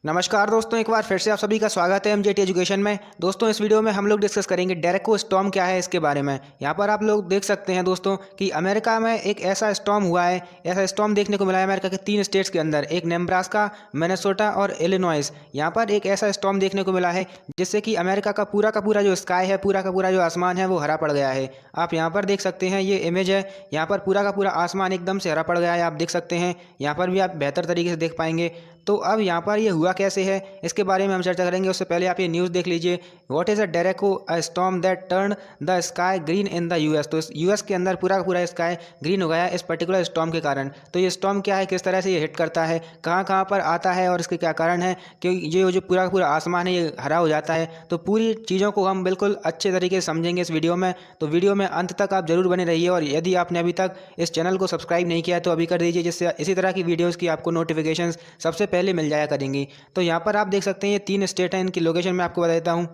नमस्कार दोस्तों, एक बार फिर से आप सभी का स्वागत है एमजेटी एजुकेशन में। दोस्तों, इस वीडियो में हम लोग डिस्कस करेंगे डेरेको स्टॉर्म क्या है इसके बारे में। यहाँ पर आप लोग देख सकते हैं दोस्तों कि अमेरिका में एक ऐसा स्टॉर्म हुआ है। ऐसा स्टॉर्म देखने को मिला है अमेरिका के 3 स्टेट्स के अंदर, एक नेब्रास्का, मिनेसोटा और इलिनॉइस। यहाँ पर एक ऐसा स्टॉर्म देखने को मिला है जिससे कि अमेरिका का पूरा जो स्काई है, पूरा का पूरा जो आसमान है वो हरा पड़ गया है। आप यहाँ पर देख सकते हैं, ये इमेज है। यहाँ पर पूरा का पूरा आसमान एकदम से हरा पड़ गया है, आप देख सकते हैं। यहाँ पर भी आप बेहतर तरीके से देख पाएंगे। तो अब यहाँ पर ये हुआ कैसे है, इसके बारे में हम चर्चा करेंगे। उससे पहले आप ये न्यूज़ देख लीजिए। What is a derecho, a storm that turn the sky green in the US. तो यूएस के अंदर पूरा का पूरा स्काई ग्रीन हो गया है इस पर्टिकुलर स्टॉर्म के कारण। तो ये स्टॉर्म क्या है, किस तरह से ये हिट करता है, कहाँ कहाँ पर आता है और इसके क्या कारण है कि ये जो पूरा का पूरा आसमान है ये हरा हो जाता है। तो पूरी चीज़ों को हम बिल्कुल अच्छे तरीके से समझेंगे इस वीडियो में। तो वीडियो में अंत तक आप जरूर बने रहिए। और यदि आपने अभी तक इस चैनल को सब्सक्राइब नहीं किया है तो अभी कर दीजिए, जिससे इसी तरह की वीडियोज़ की आपको नोटिफिकेशंस सबसे पहले मिल जाया करेंगी। तो यहाँ पर आप देख सकते हैं ये 3 स्टेट हैं, इनकी लोकेशन मैं आपको बता देता हूँ।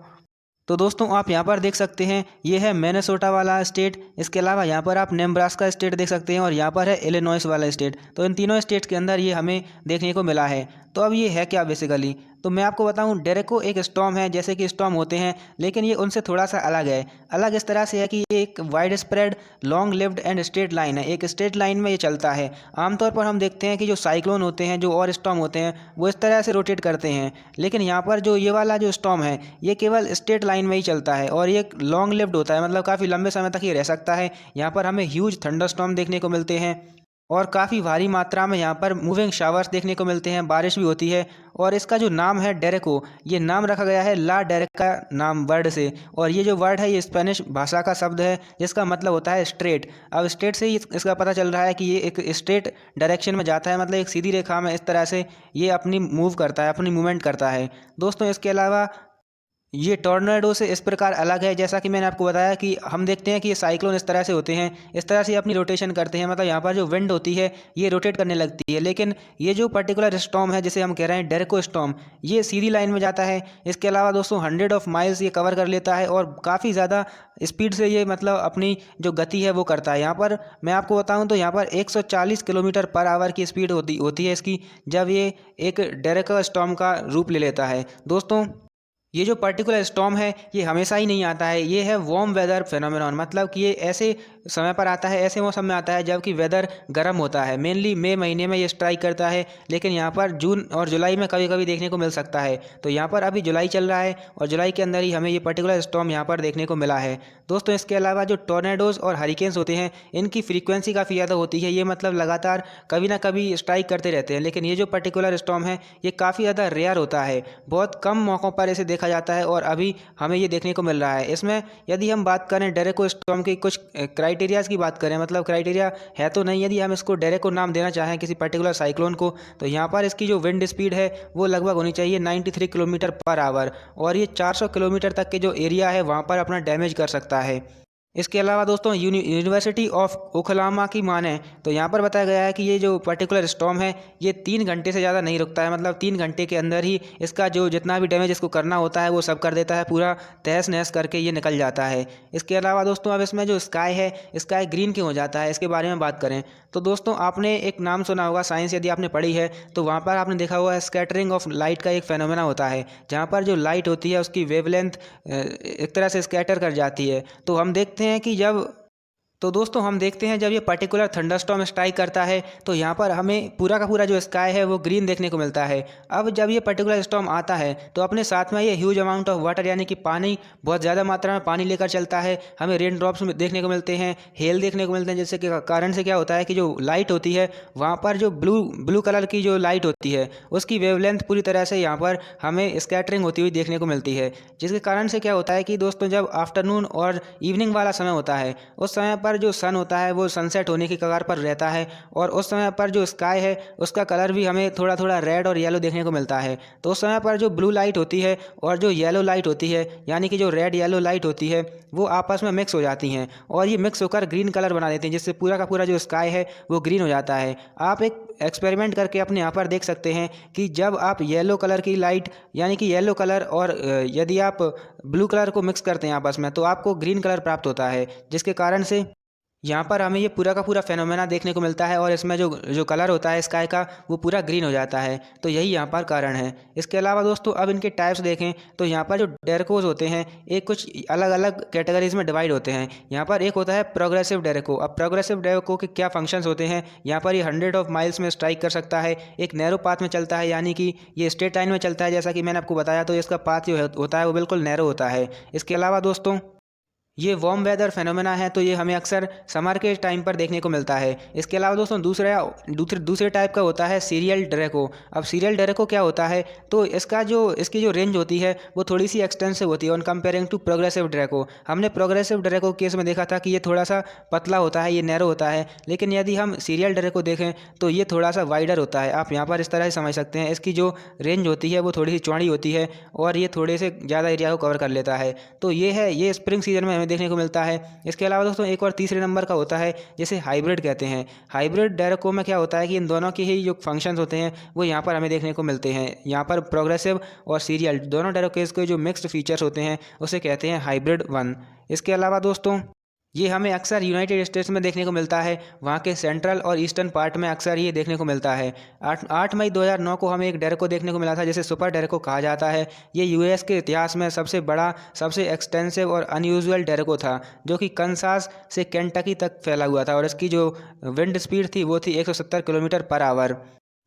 तो दोस्तों, आप यहाँ पर देख सकते हैं, ये है मिनेसोटा वाला स्टेट। इसके अलावा यहाँ पर आप नेब्रास्का स्टेट देख सकते हैं और यहाँ पर है इलिनॉइस वाला स्टेट। तो इन तीनों स्टेट्स के अंदर ये हमें देखने को मिला है। तो अब ये है क्या बेसिकली, तो मैं आपको बताऊं, डेरेको एक स्टॉर्म है जैसे कि स्टॉर्म होते हैं, लेकिन ये उनसे थोड़ा सा अलग है। अलग इस तरह से है कि ये एक wide spread, long lived and straight line है। एक स्ट्रेट लाइन में ये चलता है। आमतौर पर हम देखते हैं कि जो साइक्लोन होते हैं, जो और स्टॉर्म होते हैं, वो इस तरह से रोटेट करते हैं। लेकिन यहाँ पर जो ये वाला जो स्टॉर्म है, ये केवल स्ट्रेट लाइन में ही चलता है और ये लॉन्ग लिव्ड होता है, मतलब काफ़ी लंबे समय तक ये रह सकता है। यहाँ पर हमें ह्यूज थंडरस्टॉर्म देखने को मिलते हैं और काफ़ी भारी मात्रा में यहाँ पर मूविंग शावर्स देखने को मिलते हैं, बारिश भी होती है। और इसका जो नाम है डेरेको, ये नाम रखा गया है ला डेरेका नाम वर्ड से। और ये जो वर्ड है ये स्पेनिश भाषा का शब्द है जिसका मतलब होता है स्ट्रेट। अब स्ट्रेट से ही इसका पता चल रहा है कि ये एक स्ट्रेट डायरेक्शन में जाता है, मतलब एक सीधी रेखा में इस तरह से ये अपनी मूव करता है, अपनी मूवमेंट करता है। दोस्तों, इसके अलावा ये टॉर्नेडो से इस प्रकार अलग है, जैसा कि मैंने आपको बताया कि हम देखते हैं कि ये साइक्लोन इस तरह से होते हैं, इस तरह से अपनी रोटेशन करते हैं, मतलब यहाँ पर जो विंड होती है ये रोटेट करने लगती है। लेकिन ये जो पर्टिकुलर स्टॉर्म है जिसे हम कह रहे हैं डेरेको स्टॉर्म, ये सीधी लाइन में जाता है। इसके अलावा दोस्तों 100 ऑफ माइल्स ये कवर कर लेता है और काफ़ी ज़्यादा स्पीड से ये मतलब अपनी जो गति है वो करता है। यहाँ पर मैं आपको बताऊँ तो यहाँ पर 140 किलोमीटर पर आवर की स्पीड होती है इसकी, जब ये एक डेरेको स्टॉर्म का रूप ले लेता है। दोस्तों, ये जो पर्टिकुलर स्टॉर्म है ये हमेशा ही नहीं आता है। ये है वार्म वेदर फेनोमेनॉन, मतलब कि ये ऐसे समय पर आता है, ऐसे मौसम में आता है जबकि वेदर गर्म होता है। मेनली मई महीने में ये स्ट्राइक करता है, लेकिन यहाँ पर जून और जुलाई में कभी कभी देखने को मिल सकता है। तो यहाँ पर अभी जुलाई चल रहा है और जुलाई के अंदर ही हमें ये पर्टिकुलर स्टॉर्म यहाँ पर देखने को मिला है। दोस्तों, इसके अलावा जो टॉर्नेडोज और हरिकेन्स होते हैं, इनकी फ्रीक्वेंसी काफ़ी ज़्यादा होती है। ये मतलब लगातार कभी ना कभी स्ट्राइक करते रहते हैं। लेकिन ये जो पर्टिकुलर स्टॉर्म है ये काफ़ी ज़्यादा रेयर होता है, बहुत कम मौक़ों पर इसे देखा जाता है और अभी हमें ये देखने को मिल रहा है। इसमें यदि हम बात करें डेरेको स्टॉर्म की कुछ क्राइटेरियाज़ की बात करें, मतलब क्राइटेरिया है तो नहीं, यदि हम इसको डेरेको नाम देना चाहें किसी पर्टिकुलर साइक्लोन को, तो यहाँ पर इसकी जो विंड स्पीड है वो लगभग होनी चाहिए 93 किलोमीटर पर आवर और ये 400 किलोमीटर तक के जो एरिया है वहाँ पर अपना डैमेज कर सकता है। इसके अलावा दोस्तों यूनिवर्सिटी ऑफ ओखलामा की माने तो यहाँ पर बताया गया है कि ये जो पर्टिकुलर स्टॉर्म है ये 3 घंटे से ज़्यादा नहीं रुकता है, मतलब 3 घंटे के अंदर ही इसका जो जितना भी डैमेज इसको करना होता है वो सब कर देता है, पूरा तहस नहस करके ये निकल जाता है। इसके अलावा दोस्तों, अब इसमें जो स्काई है, स्काई ग्रीन क्यों हो जाता है इसके बारे में बात करें तो दोस्तों, आपने एक नाम सुना होगा, साइंस यदि आपने पढ़ी है तो वहाँ पर आपने देखा होगा स्कैटरिंग ऑफ लाइट का एक फेनोमेना होता है, जहाँ पर जो लाइट होती है उसकी वेवलेंथ एक तरह से स्कैटर कर जाती है। तो हम देखते हैं कि हम देखते हैं जब ये पर्टिकुलर थंडरस्टॉर्म स्ट्राइक करता है तो यहाँ पर हमें पूरा का पूरा जो स्काई है वो ग्रीन देखने को मिलता है। अब जब ये पर्टिकुलर स्टॉर्म आता है तो अपने साथ में ये ह्यूज अमाउंट ऑफ वाटर, यानी कि पानी, बहुत ज़्यादा मात्रा में पानी लेकर चलता है। हमें रेन ड्रॉप्स देखने को मिलते हैं, हेल देखने को मिलते हैं, जिससे कि कारण से क्या होता है कि जो लाइट होती है वहाँ पर जो ब्लू कलर की जो लाइट होती है उसकी वेवलेंथ पूरी तरह से यहाँ पर हमें स्कैटरिंग होती हुई देखने को मिलती है। जिसके कारण से क्या होता है कि दोस्तों, जब आफ्टरनून और इवनिंग वाला समय होता है उस समय पर जो सन होता है वो सनसेट होने की कगार पर रहता है और उस समय पर जो स्काई है उसका कलर भी हमें थोड़ा थोड़ा रेड और येलो देखने को मिलता है। तो उस समय पर जो ब्लू लाइट होती है और जो येलो लाइट होती है, यानी कि जो रेड येलो लाइट होती है, वो आपस में मिक्स हो जाती हैं और ये मिक्स होकर ग्रीन कलर बना देती हैं, जिससे पूरा का पूरा जो स्काई है वो ग्रीन हो जाता है। आप एक एक्सपेरिमेंट करके अपने यहाँ पर देख सकते हैं कि जब आप येलो कलर की लाइट, यानी कि येलो कलर और यदि आप ब्लू कलर को मिक्स करते हैं आपस में तो आपको ग्रीन कलर प्राप्त होता है, जिसके कारण से यहाँ पर हमें ये पूरा का पूरा फेनोमेना देखने को मिलता है और इसमें जो जो कलर होता है स्काई का वो पूरा ग्रीन हो जाता है। तो यही यहाँ पर कारण है। इसके अलावा दोस्तों अब इनके टाइप्स देखें तो यहाँ पर जो डेरेकोज होते हैं एक कुछ अलग अलग कैटेगरीज में डिवाइड होते हैं। यहाँ पर एक होता है प्रोग्रेसिव डेरेको। अब प्रोग्रेसिव डेरेको के क्या फंक्शंस होते हैं, यहाँ पर ये 100 ऑफ माइल्स में स्ट्राइक कर सकता है, एक नैरो पाथ में चलता है, यानी कि ये स्ट्रेट लाइन में चलता है जैसा कि मैंने आपको बताया, तो इसका पाथ जो होता है वो बिल्कुल नैरो होता है। इसके अलावा दोस्तों ये वार्म वेदर फेनोमेना है, तो ये हमें अक्सर समर के टाइम पर देखने को मिलता है। इसके अलावा दोस्तों दूसरे टाइप का होता है सीरियल ड्रैको। अब सीरियल ड्रैको क्या होता है, तो इसकी जो रेंज होती है वो थोड़ी सी एक्सटेंसिव होती है on comparing to progressive Draco. हमने प्रोग्रेसिव ड्रैको केस में देखा था कि ये थोड़ा सा पतला होता है, ये नैरो होता है, लेकिन यदि हम सीरियल ड्रैको देखें तो ये थोड़ा सा वाइडर होता है। आप यहाँ पर इस तरह से समझ सकते हैं, इसकी जो रेंज होती है वो थोड़ी सी चौड़ी होती है और ये थोड़े से ज़्यादा एरिया को कवर कर लेता है। तो ये स्प्रिंग सीजन में हमें देखने को मिलता है। इसके अलावा दोस्तों एक और तीसरे नंबर का होता है जिसे हाइब्रिड कहते हैं। हाइब्रिड डेरेको में क्या होता है कि इन दोनों के ही जो फंक्शंस होते हैं वो यहाँ पर हमें देखने को मिलते हैं। यहाँ पर प्रोग्रेसिव और सीरियल दोनों डेरेकोज के जो मिक्स्ड फीचर्स होते हैं उसे कहते हैं हाइब्रिड वन। इसके अलावा दोस्तों ये हमें अक्सर यूनाइटेड स्टेट्स में देखने को मिलता है, वहाँ के सेंट्रल और ईस्टर्न पार्ट में अक्सर ये देखने को मिलता है। 8 मई 2009 को हमें एक डेरेको देखने को मिला था जिसे सुपर डेरेको कहा जाता है। ये यूएस के इतिहास में सबसे बड़ा, सबसे एक्सटेंसिव और अनयूजुअल डेरेको था, जो कि कंसास से केंटकी तक फैला हुआ था और इसकी जो विंड स्पीड थी वो थी 170 किलोमीटर पर आवर।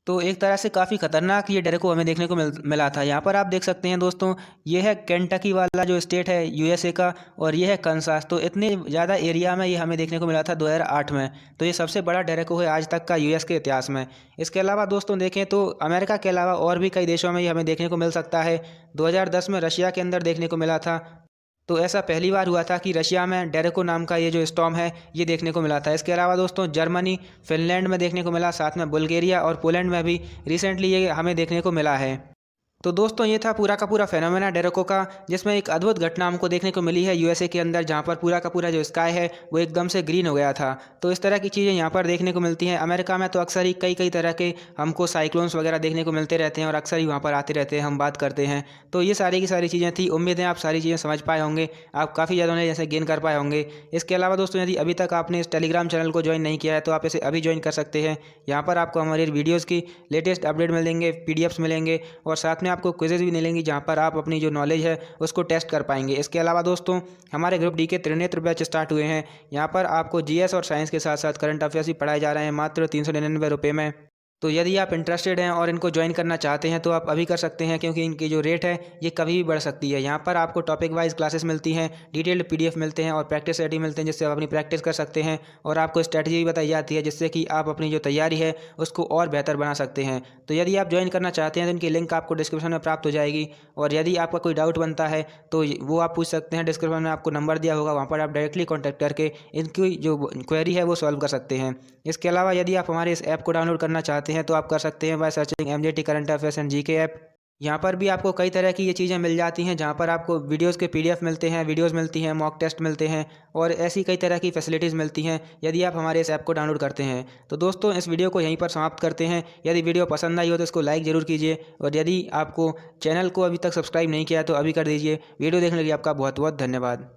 तो एक तरह से काफ़ी खतरनाक ये डेरेको हमें देखने को मिला था। यहाँ पर आप देख सकते हैं दोस्तों, ये है केंटकी वाला जो स्टेट है यूएसए का, और ये है कंसास। तो इतने ज़्यादा एरिया में ये हमें देखने को मिला था 2008 में। तो ये सबसे बड़ा डेरेको है आज तक का यूएस के इतिहास में। इसके अलावा दोस्तों देखें तो अमेरिका के अलावा और भी कई देशों में ये हमें देखने को मिल सकता है। 2010 में रशिया के अंदर देखने को मिला था। तो ऐसा पहली बार हुआ था कि रशिया में डेरेको नाम का ये जो स्टॉर्म है ये देखने को मिला था। इसके अलावा दोस्तों जर्मनी, फिनलैंड में देखने को मिला, साथ में बुल्गारिया और पोलैंड में भी रिसेंटली ये हमें देखने को मिला है। तो दोस्तों ये था पूरा का पूरा फेनोमेना डेरेको का, जिसमें एक अद्भुत घटना हमको देखने को मिली है यूएसए के अंदर, जहाँ पर पूरा का पूरा जो स्काई है वो एकदम से ग्रीन हो गया था। तो इस तरह की चीज़ें यहाँ पर देखने को मिलती हैं। अमेरिका में तो अक्सर ही कई कई तरह के हमको साइक्लोन्स वगैरह देखने को मिलते रहते हैं और अक्सर ही वहाँ पर आते रहते हैं, हम बात करते हैं। तो ये सारी की सारी चीज़ें थी। उम्मीद है आप सारी चीज़ें समझ पाए होंगे, आप काफ़ी ज़्यादा उन्हें जैसे गेन कर पाए होंगे। इसके अलावा दोस्तों यदि अभी तक आपने इस टेलीग्राम चैनल को ज्वाइन नहीं किया है तो आप इसे अभी ज्वाइन कर सकते हैं। यहाँ पर आपको हमारी वीडियोज़ की लेटेस्ट अपडेट मिलेंगे, पीडीएफ्स मिलेंगे और साथ में आपको क्विजेज भी मिलेंगे जहाँ पर आप अपनी जो नॉलेज है उसको टेस्ट कर पाएंगे। इसके अलावा दोस्तों हमारे ग्रुप डी के त्रिनेत्र बैच स्टार्ट हुए हैं। यहाँ पर आपको जीएस और साइंस के साथ साथ करंट अफेयर्स भी पढ़ाए जा रहे हैं मात्र 399 रुपये में। तो यदि आप इंटरेस्टेड हैं और इनको ज्वाइन करना चाहते हैं तो आप अभी कर सकते हैं, क्योंकि इनकी जो रेट है ये कभी भी बढ़ सकती है। यहाँ पर आपको टॉपिक वाइज क्लासेस मिलती हैं, डिटेल्ड पीडीएफ मिलते हैं और प्रैक्टिस सेट मिलते हैं जिससे आप अपनी प्रैक्टिस कर सकते हैं, और आपको स्ट्रैटेजी भी बताई जाती है जिससे कि आप अपनी जो तैयारी है उसको और बेहतर बना सकते हैं। तो यदि आप ज्वाइन करना चाहते हैं तो इनकी लिंक आपको डिस्क्रिप्शन में प्राप्त हो जाएगी, और यदि आपका कोई डाउट बनता है तो वो आप पूछ सकते हैं। डिस्क्रिप्शन में आपको नंबर दिया होगा, वहाँ पर आप डायरेक्टली कॉन्टैक्ट करके इनकी जो क्वेरी है वो सॉल्व कर सकते हैं। इसके अलावा यदि आप हमारे इस ऐप को डाउनलोड करना चाहते हैं तो आप कर सकते हैं by searching MJT current affairs and GK app. यहाँ पर भी आपको कई तरह की ये चीज़ें मिल जाती हैं, जहाँ पर आपको वीडियोज़ के पीडीएफ मिलते हैं, वीडियोज़ मिलती हैं, मॉक टेस्ट मिलते हैं और ऐसी कई तरह की फैसिलिटीज़ मिलती हैं यदि आप हमारे इस ऐप को डाउनलोड करते हैं। तो दोस्तों इस वीडियो को यहीं पर समाप्त करते हैं। यदि वीडियो पसंद आई हो तो इसको लाइक ज़रूर कीजिए, और यदि आपको चैनल को अभी तक सब्सक्राइब नहीं किया तो अभी कर दीजिए। वीडियो देखने के लिए आपका बहुत बहुत धन्यवाद।